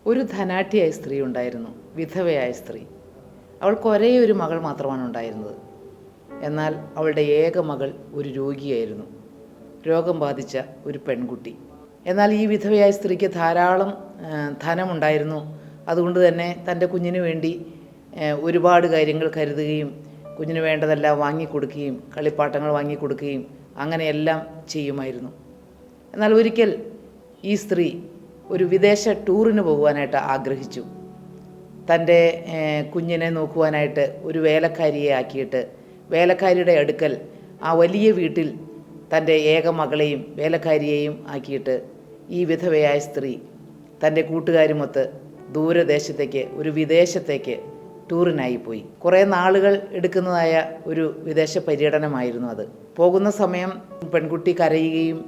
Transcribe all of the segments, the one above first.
ഒരു ധനാഢ്യയായ സ്ത്രീ ഉണ്ടായിരുന്നു, വിധവയായ സ്ത്രീ. അവൾക്ക് ഒരേ ഒരു മകൾ മാത്രമാണ് ഉണ്ടായിരുന്നത്. എന്നാൽ അവളുടെ ഏക മകൾ ഒരു രോഗിയായിരുന്നു, രോഗം ബാധിച്ച ഒരു പെൺകുട്ടി. എന്നാൽ ഈ വിധവയായ സ്ത്രീക്ക് ധാരാളം ധനമുണ്ടായിരുന്നു. അതുകൊണ്ട് തന്നെ തൻ്റെ കുഞ്ഞിന് വേണ്ടി ഒരുപാട് കാര്യങ്ങൾ കരുതുകയും കുഞ്ഞിന് വേണ്ടതെല്ലാം വാങ്ങിക്കൊടുക്കുകയും കളിപ്പാട്ടങ്ങൾ വാങ്ങിക്കൊടുക്കുകയും അങ്ങനെയെല്ലാം ചെയ്യുമായിരുന്നു. എന്നാൽ ഒരിക്കൽ ഈ സ്ത്രീ ഒരു വിദേശ ടൂറിന് പോകുവാനായിട്ട് ആഗ്രഹിച്ചു. തൻ്റെ കുഞ്ഞിനെ നോക്കുവാനായിട്ട് ഒരു വേലക്കാരിയെ ആക്കിയിട്ട് വേലക്കാരിയുടെ അടുക്കൽ ആ വലിയ വീട്ടിൽ തൻ്റെ ഏക മകളെയും വേലക്കാരിയെയും ആക്കിയിട്ട് ഈ വിധവയായ സ്ത്രീ തൻ്റെ കൂട്ടുകാരുമൊത്ത് ദൂരദേശത്തേക്ക്, ഒരു വിദേശത്തേക്ക് ടൂറിനായി പോയി. കുറേ നാളുകൾ എടുക്കുന്നതായ ഒരു വിദേശ പര്യടനമായിരുന്നു അത്. പോകുന്ന സമയം പെൺകുട്ടി കരയുകയും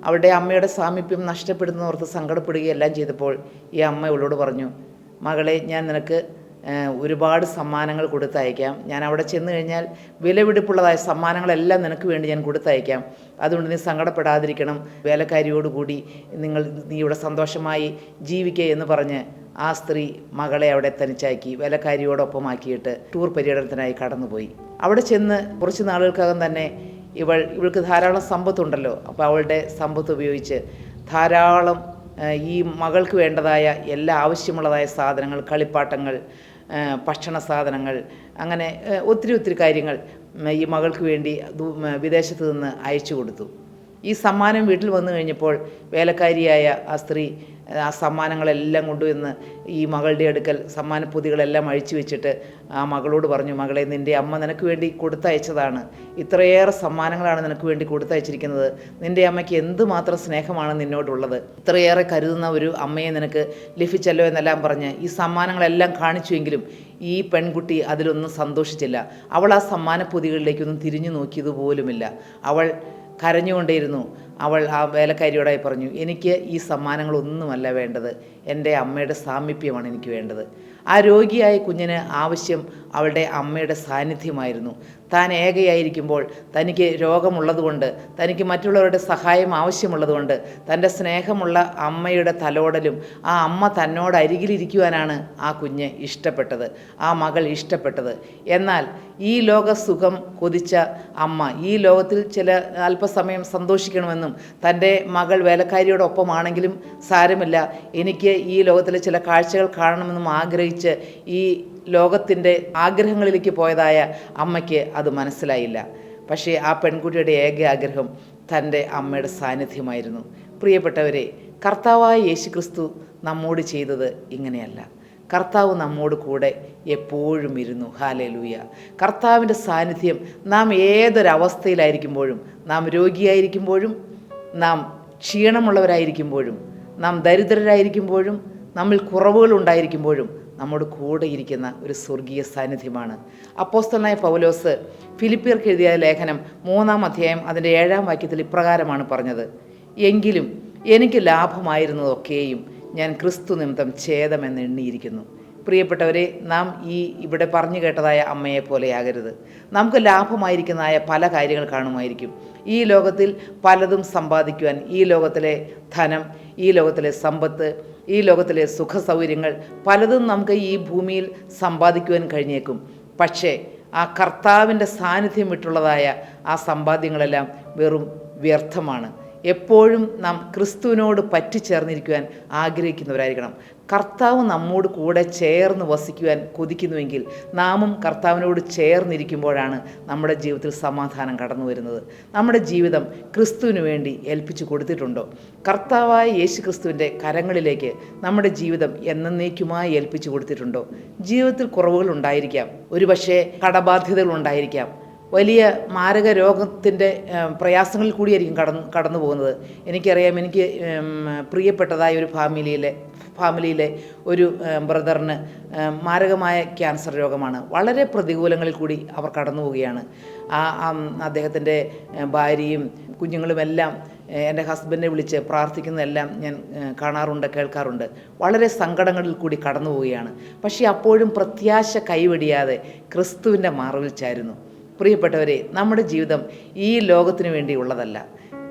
അവളുടെ അമ്മയുടെ സാമീപ്യം നഷ്ടപ്പെടുന്നോർത്ത് സങ്കടപ്പെടുകയും എല്ലാം ചെയ്തപ്പോൾ ഈ അമ്മ ഇവളോട് പറഞ്ഞു, മകളെ, ഞാൻ നിനക്ക് ഒരുപാട് സമ്മാനങ്ങൾ കൊടുത്തയക്കാം. ഞാൻ അവിടെ ചെന്ന് കഴിഞ്ഞാൽ വിലപിടിപ്പുള്ളതായ സമ്മാനങ്ങളെല്ലാം നിനക്ക് വേണ്ടി ഞാൻ കൊടുത്തയക്കാം. അതുകൊണ്ട് നീ സങ്കടപ്പെടാതിരിക്കണം. വേലക്കാരിയോടുകൂടി നീ ഇവിടെ സന്തോഷമായി ജീവിക്കുക എന്ന് പറഞ്ഞ് ആ സ്ത്രീ മകളെ അവിടെ തനിച്ചാക്കി വേലക്കാരിയോടൊപ്പമാക്കിയിട്ട് ടൂർ പര്യടനത്തിനായി കടന്നുപോയി. അവിടെ ചെന്ന് കുറച്ച് നാളുകൾക്കകം തന്നെ ഇവൾക്ക് ധാരാളം സമ്പത്തുണ്ടല്ലോ. അപ്പോൾ അവളുടെ സമ്പത്ത് ഉപയോഗിച്ച് ധാരാളം ഈ മകൾക്ക് വേണ്ടതായ എല്ലാ ആവശ്യമുള്ളതായ സാധനങ്ങൾ, കളിപ്പാട്ടങ്ങൾ, ഭക്ഷണ സാധനങ്ങൾ, അങ്ങനെ ഒത്തിരി കാര്യങ്ങൾ ഈ മകൾക്ക് വേണ്ടി വിദേശത്ത് നിന്ന് അയച്ചു കൊടുത്തു. ഈ സമ്മാനം വീട്ടിൽ വന്നു കഴിഞ്ഞപ്പോൾ വേലക്കാരിയായ ആ സ്ത്രീ ആ സമ്മാനങ്ങളെല്ലാം കൊണ്ടുവന്ന് ഈ മകളുടെ അടുക്കൽ സമ്മാനപ്പൊതികളെല്ലാം അഴിച്ചു വെച്ചിട്ട് ആ മകളോട് പറഞ്ഞു, മകളെ, നിൻ്റെ അമ്മ നിനക്ക് വേണ്ടി കൊടുത്തയച്ചതാണ്. ഇത്രയേറെ സമ്മാനങ്ങളാണ് നിനക്ക് വേണ്ടി കൊടുത്തയച്ചിരിക്കുന്നത്. നിൻ്റെ അമ്മയ്ക്ക് എന്തുമാത്രം സ്നേഹമാണ് നിന്നോടുള്ളത്. ഇത്രയേറെ കരുതുന്ന ഒരു അമ്മയെ നിനക്ക് ലഭിച്ചല്ലോ എന്നെല്ലാം പറഞ്ഞ് ഈ സമ്മാനങ്ങളെല്ലാം കാണിച്ചുവെങ്കിലും ഈ പെൺകുട്ടി അതിലൊന്നും സന്തോഷിച്ചില്ല. അവൾ ആ സമ്മാനപ്പൊതികളിലേക്കൊന്നും തിരിഞ്ഞു നോക്കിയതുപോലുമില്ല. അവൾ കരഞ്ഞുകൊണ്ടേയിരുന്നു. അവൾ ആ വേലക്കാരിയോടായി പറഞ്ഞു, എനിക്ക് ഈ സമ്മാനങ്ങളൊന്നുമല്ല വേണ്ടത്, എൻ്റെ അമ്മയുടെ സാമീപ്യമാണ് എനിക്ക് വേണ്ടത്. ആ രോഗിയായ കുഞ്ഞിന് ആവശ്യം അവളുടെ അമ്മയുടെ സാന്നിധ്യമായിരുന്നു. താൻ ഏകയായിരിക്കുമ്പോൾ, തനിക്ക് രോഗമുള്ളതുകൊണ്ട്, തനിക്ക് മറ്റുള്ളവരുടെ സഹായം ആവശ്യമുള്ളതുകൊണ്ട് തൻ്റെ സ്നേഹമുള്ള അമ്മയുടെ തലോടലും ആ അമ്മ തന്നോട് അരികിലിരിക്കുവാനാണ് ആ കുഞ്ഞ് ഇഷ്ടപ്പെട്ടത്, ആ മകൾ ഇഷ്ടപ്പെട്ടത്. എന്നാൽ ഈ ലോക സുഖം കൊതിച്ച അമ്മ ഈ ലോകത്തിൽ ചില അല്പസമയം സന്തോഷിക്കണമെന്നും തൻ്റെ മകൾ വേലക്കാരിയോടൊപ്പമാണെങ്കിലും സാരമില്ല, എനിക്ക് ഈ ലോകത്തിലെ ചില കാഴ്ചകൾ കാണണമെന്നും ആഗ്രഹിച്ച് ഈ ലോകത്തിൻ്റെ ആഗ്രഹങ്ങളിലേക്ക് പോയതായ അമ്മയ്ക്ക് അത് മനസ്സിലായില്ല. പക്ഷേ ആ പെൺകുട്ടിയുടെ ഏക ആഗ്രഹം തൻ്റെ അമ്മയുടെ സാന്നിധ്യമായിരുന്നു. പ്രിയപ്പെട്ടവരെ, കർത്താവായ യേശുക്രിസ്തു നമ്മോട് ചെയ്തത് ഇങ്ങനെയല്ല. കർത്താവ് നമ്മോട് കൂടെ എപ്പോഴും ഇരുന്നു. ഹല്ലേലൂയ. കർത്താവിൻ്റെ സാന്നിധ്യം നാം ഏതൊരവസ്ഥയിലായിരിക്കുമ്പോഴും, നാം രോഗിയായിരിക്കുമ്പോഴും, നാം ക്ഷീണമുള്ളവരായിരിക്കുമ്പോഴും, നാം ദരിദ്രരായിരിക്കുമ്പോഴും, നമ്മിൽ കുറവുകൾ ഉണ്ടായിരിക്കുമ്പോഴും നമ്മോട് കൂടെ ഇരിക്കുന്ന ഒരു സ്വർഗീയ സാന്നിധ്യമാണ്. അപ്പോസ്തലനായ പൗലോസ് ഫിലിപ്പിയർക്ക് എഴുതിയ ലേഖനം 3-ാം അധ്യായം അതിൻ്റെ 7-ാം വാക്യത്തിൽ ഇപ്രകാരമാണ് പറഞ്ഞത്, എങ്കിലും എനിക്ക് ലാഭമായിരുന്നതൊക്കെയും ഞാൻ ക്രിസ്തു നിമിത്തം ഛേദമെന്ന് എണ്ണിയിരിക്കുന്നു. പ്രിയപ്പെട്ടവരെ, നാം ഇവിടെ പറഞ്ഞു കേട്ടതായ അമ്മയെ പോലെയാകരുത്. നമുക്ക് ലാഭമായിരിക്കുന്നതായ പല കാര്യങ്ങൾ കാണുമായിരിക്കും. ഈ ലോകത്തിൽ പലതും സമ്പാദിക്കുവാൻ, ഈ ലോകത്തിലെ ധനം, ഈ ലോകത്തിലെ സമ്പത്ത്, ഈ ലോകത്തിലെ സുഖ സൗകര്യങ്ങൾ പലതും നമുക്ക് ഈ ഭൂമിയിൽ സമ്പാദിക്കുവാൻ കഴിഞ്ഞേക്കും. പക്ഷേ ആ കർത്താവിൻ്റെ സാന്നിധ്യം വിട്ടുള്ളതായ ആ സമ്പാദ്യങ്ങളെല്ലാം വെറും വ്യർത്ഥമാണ്. എപ്പോഴും നാം ക്രിസ്തുവിനോട് പറ്റിച്ചേർന്നിരിക്കുവാൻ ആഗ്രഹിക്കുന്നവരായിരിക്കണം. കർത്താവ് നമ്മോട് കൂടെ ചേർന്ന് വസിക്കുവാൻ കൊതിക്കുന്നുവെങ്കിൽ നാമും കർത്താവിനോട് ചേർന്നിരിക്കുമ്പോഴാണ് നമ്മുടെ ജീവിതത്തിൽ സമാധാനം കടന്നു വരുന്നത്. നമ്മുടെ ജീവിതം ക്രിസ്തുവിന് വേണ്ടി ഏൽപ്പിച്ചു കൊടുത്തിട്ടുണ്ടോ? കർത്താവായ യേശു ക്രിസ്തുവിൻ്റെ കരങ്ങളിലേക്ക് നമ്മുടെ ജീവിതം എന്നേക്കുമായി ഏൽപ്പിച്ചു കൊടുത്തിട്ടുണ്ടോ? ജീവിതത്തിൽ കുറവുകൾ ഉണ്ടായിരിക്കാം, ഒരുപക്ഷെ കടബാധ്യതകൾ ഉണ്ടായിരിക്കാം, വലിയ മാരക രോഗത്തിൻ്റെ പ്രയാസങ്ങളിൽ കൂടിയായിരിക്കും കടന്നു പോകുന്നത്. എനിക്കറിയാം, എനിക്ക് പ്രിയപ്പെട്ടതായ ഒരു ഫാമിലിയിലെ ഒരു ബ്രദറിന് മാരകമായ ക്യാൻസർ രോഗമാണ്. വളരെ പ്രതികൂലങ്ങളിൽ കൂടി അവർ കടന്നു പോവുകയാണ്. അദ്ദേഹത്തിൻ്റെ ഭാര്യയും കുഞ്ഞുങ്ങളുമെല്ലാം എൻ്റെ ഹസ്ബൻഡിനെ വിളിച്ച് പ്രാർത്ഥിക്കുന്നതെല്ലാം ഞാൻ കാണാറുണ്ട്, കേൾക്കാറുണ്ട്. വളരെ സങ്കടങ്ങളിൽ കൂടി കടന്നു പോവുകയാണ്. പക്ഷേ അപ്പോഴും പ്രത്യാശ കൈവെടിയാതെ ക്രിസ്തുവിൻ്റെ മറവിൽ ചാരുന്നു. പ്രിയപ്പെട്ടവരെ, നമ്മുടെ ജീവിതം ഈ ലോകത്തിന് വേണ്ടിയുള്ളതല്ല.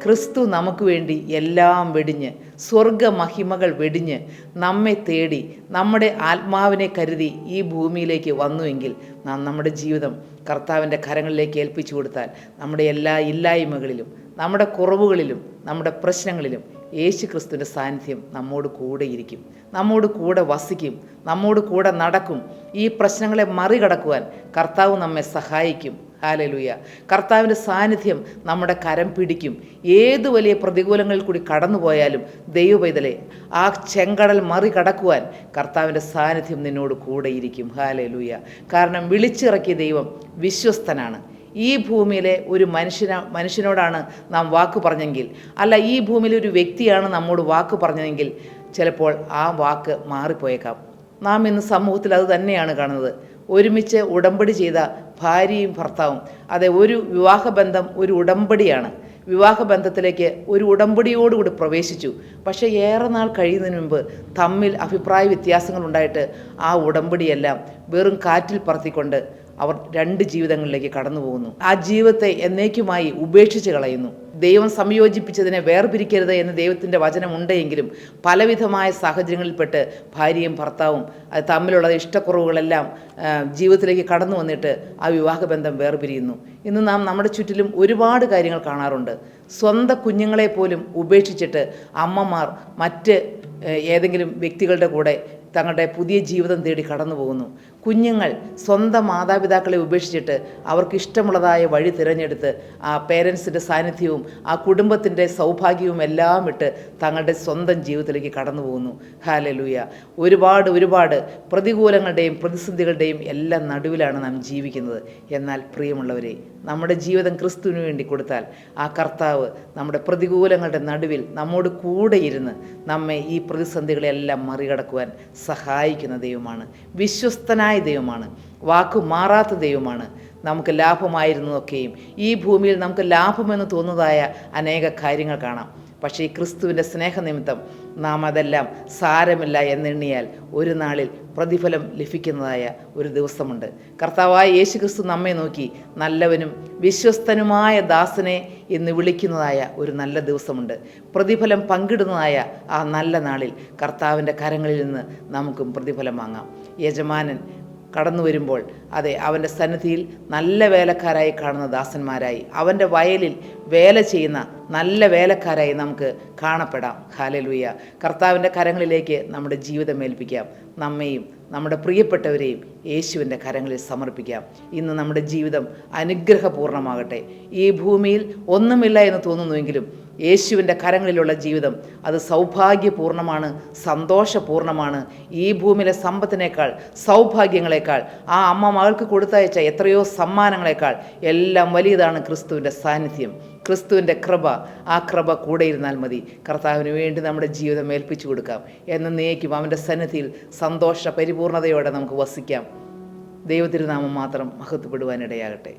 ക്രിസ്തു നമുക്ക് വേണ്ടി എല്ലാം വെടിഞ്ഞ്, സ്വർഗമഹിമകൾ വെടിഞ്ഞ് നമ്മെ തേടി നമ്മുടെ ആത്മാവിനെ കരുതി ഈ ഭൂമിയിലേക്ക് വന്നുവെങ്കിൽ നാം നമ്മുടെ ജീവിതം കർത്താവിൻ്റെ കരങ്ങളിലേക്ക് ഏൽപ്പിച്ചു കൊടുത്താൽ നമ്മുടെ എല്ലാ ഇല്ലായ്മകളിലും, നമ്മുടെ കുറവുകളിലും, നമ്മുടെ പ്രശ്നങ്ങളിലും യേശു ക്രിസ്തുവിൻ്റെ സാന്നിധ്യം നമ്മോട് കൂടെ ഇരിക്കും, നമ്മോട് കൂടെ വസിക്കും, നമ്മോട് കൂടെ നടക്കും. ഈ പ്രശ്നങ്ങളെ മറികടക്കുവാൻ കർത്താവ് നമ്മെ സഹായിക്കും. ഹല്ലേലൂയ. കർത്താവിൻ്റെ സാന്നിധ്യം നമ്മുടെ കരം പിടിക്കും. ഏത് വലിയ പ്രതികൂലങ്ങളിൽ കൂടി കടന്നു പോയാലും ദൈവപൈതലേ, ആ ചെങ്കടൽ മറികടക്കുവാൻ കർത്താവിൻ്റെ സാന്നിധ്യം നിന്നോട് കൂടെ ഇരിക്കും. ഹല്ലേലൂയ. കാരണം വിളിച്ചിറക്കിയ ദൈവം വിശ്വസ്തനാണ്. ഈ ഭൂമിയിലെ ഒരു മനുഷ്യനോടാണ് നാം വാക്ക് പറഞ്ഞെങ്കിൽ, അല്ല ഈ ഭൂമിയിലെ ഒരു വ്യക്തിയാണ് നമ്മോട് വാക്ക് പറഞ്ഞതെങ്കിൽ ചിലപ്പോൾ ആ വാക്ക് മാറിപ്പോയേക്കാം. നാം ഇന്ന് സമൂഹത്തിൽ അത് തന്നെയാണ് കാണുന്നത്. ഒരുമിച്ച് ഉടമ്പടി ചെയ്ത ഭാര്യയും ഭർത്താവും, അതെ, ഒരു വിവാഹബന്ധം ഒരു ഉടമ്പടിയാണ്. വിവാഹബന്ധത്തിലേക്ക് ഒരു ഉടമ്പടിയോടുകൂടി പ്രവേശിച്ചു. പക്ഷേ ഏറെ നാൾ കഴിയുന്നതിന് മുമ്പ് തമ്മിൽ അഭിപ്രായ വ്യത്യാസങ്ങൾ ഉണ്ടായിട്ട് ആ ഉടമ്പടിയെല്ലാം വെറും കാറ്റിൽ പറത്തിക്കൊണ്ട് അവർ രണ്ട് ജീവിതങ്ങളിലേക്ക് കടന്നു പോകുന്നു. ആ ജീവിതത്തെ എന്നേക്കുമായി ഉപേക്ഷിച്ച് കളയുന്നു. ദൈവം സംയോജിപ്പിച്ചതിനെ വേർപിരിക്കരുത് എന്ന് ദൈവത്തിൻ്റെ വചനം ഉണ്ടെങ്കിലും പലവിധമായ സാഹചര്യങ്ങളിൽപ്പെട്ട് ഭാര്യയും ഭർത്താവും അത് തമ്മിലുള്ള ഇഷ്ടക്കുറവുകളെല്ലാം ജീവിതത്തിലേക്ക് കടന്നു വന്നിട്ട് ആ വിവാഹബന്ധം വേർപിരിയുന്നു. ഇന്ന് നാം നമ്മുടെ ചുറ്റിലും ഒരുപാട് കാര്യങ്ങൾ കാണാറുണ്ട്. സ്വന്തം കുഞ്ഞുങ്ങളെ പോലും ഉപേക്ഷിച്ചിട്ട് അമ്മമാർ മറ്റ് ഏതെങ്കിലും വ്യക്തികളുടെ കൂടെ തങ്ങളുടെ പുതിയ ജീവിതം തേടി കടന്നു പോകുന്നു. കുഞ്ഞുങ്ങൾ സ്വന്തം മാതാപിതാക്കളെ ഉപേക്ഷിച്ചിട്ട് അവർക്ക് ഇഷ്ടമുള്ളതായ വഴി തിരഞ്ഞെടുത്ത് ആ പേരൻസിൻ്റെ സാന്നിധ്യവും ആ കുടുംബത്തിൻ്റെ സൗഭാഗ്യവും എല്ലാം ഇട്ട് തങ്ങളുടെ സ്വന്തം ജീവിതത്തിലേക്ക് കടന്നു പോകുന്നു. ഹല്ലേലൂയ. ഒരുപാട് പ്രതികൂലങ്ങളുടെയും പ്രതിസന്ധികളുടെയും എല്ലാം നടുവിലാണ് നാം ജീവിക്കുന്നത്. എന്നാൽ പ്രിയമുള്ളവരെ, നമ്മുടെ ജീവിതം ക്രിസ്തുവിന് വേണ്ടി കൊടുത്താൽ ആ കർത്താവ് നമ്മുടെ പ്രതികൂലങ്ങളുടെ നടുവിൽ നമ്മോട് കൂടെ ഇരുന്ന് നമ്മെ ഈ പ്രതിസന്ധികളെല്ലാം മറികടക്കുവാൻ സഹായിക്കുന്ന ദൈവമാണ്. വിശ്വസ്തനായ ദൈവമാണ്. വാക്കു മാറാത്ത ദൈവമാണ്. നമുക്ക് ലാഭമായിരുന്നതൊക്കെയും ഈ ഭൂമിയിൽ നമുക്ക് ലാഭമെന്ന് തോന്നുന്നതായ അനേക കാര്യങ്ങൾ കാണാം. പക്ഷേ ഈ ക്രിസ്തുവിൻ്റെ സ്നേഹനിമിത്തം നാം അതെല്ലാം സാരമില്ല എന്നെണ്ണിയാൽ ഒരു നാളിൽ പ്രതിഫലം ലഭിക്കുന്നതായ ഒരു ദിവസമുണ്ട്. കർത്താവായ യേശു ക്രിസ്തു നമ്മെ നോക്കി നല്ലവനും വിശ്വസ്തനുമായ ദാസനെ എന്ന് വിളിക്കുന്നതായ ഒരു നല്ല ദിവസമുണ്ട്. പ്രതിഫലം പങ്കിടുന്നതായ ആ നല്ല നാളിൽ കർത്താവിൻ്റെ കരങ്ങളിൽ നിന്ന് നമുക്കും പ്രതിഫലം വാങ്ങാം. യജമാനൻ കടന്നു വരുമ്പോൾ, അതെ, അവൻ്റെ സന്നിധിയിൽ നല്ല വേലക്കാരായി കാണുന്ന ദാസന്മാരായി, അവൻ്റെ വയലിൽ വേല ചെയ്യുന്ന നല്ല വേലക്കാരായി നമുക്ക് കാണപ്പെടാം. ഹല്ലേലൂയ. കർത്താവിൻ്റെ കരങ്ങളിലേക്ക് നമ്മുടെ ജീവിതം ഏൽപ്പിക്കാം. നമ്മെയും നമ്മുടെ പ്രിയപ്പെട്ടവരെയും യേശുവിൻ്റെ കരങ്ങളിൽ സമർപ്പിക്കാം. ഇന്ന് നമ്മുടെ ജീവിതം അനുഗ്രഹപൂർണ്ണമാകട്ടെ. ഈ ഭൂമിയിൽ ഒന്നുമില്ല എന്ന് തോന്നുന്നുവെങ്കിലും യേശുവിൻ്റെ കരങ്ങളിലുള്ള ജീവിതം അത് സൗഭാഗ്യപൂർണ്ണമാണ്, സന്തോഷപൂർണ്ണമാണ്. ഈ ഭൂമിയിലെ സമ്പത്തിനേക്കാൾ, സൗഭാഗ്യങ്ങളെക്കാൾ, ആ അമ്മ മകൾക്ക് കൊടുത്തയച്ച എത്രയോ സമ്മാനങ്ങളെക്കാൾ എല്ലാം വലിയതാണ് ക്രിസ്തുവിൻ്റെ സാന്നിധ്യം, ക്രിസ്തുവിൻ്റെ കൃപ. ആ കൃപ കൂടെ ഇരുന്നാൽ മതി. കർത്താവിന് വേണ്ടി നമ്മുടെ ജീവിതം ഏൽപ്പിച്ചു കൊടുക്കാം. എന്നേക്കും അവൻ്റെ സന്നിധിയിൽ സന്തോഷ പരിപൂർണതയോടെ നമുക്ക് വസിക്കാം. ദൈവത്തിരുനാമം മാത്രം മഹത്വപ്പെടുവാനിടയാകട്ടെ.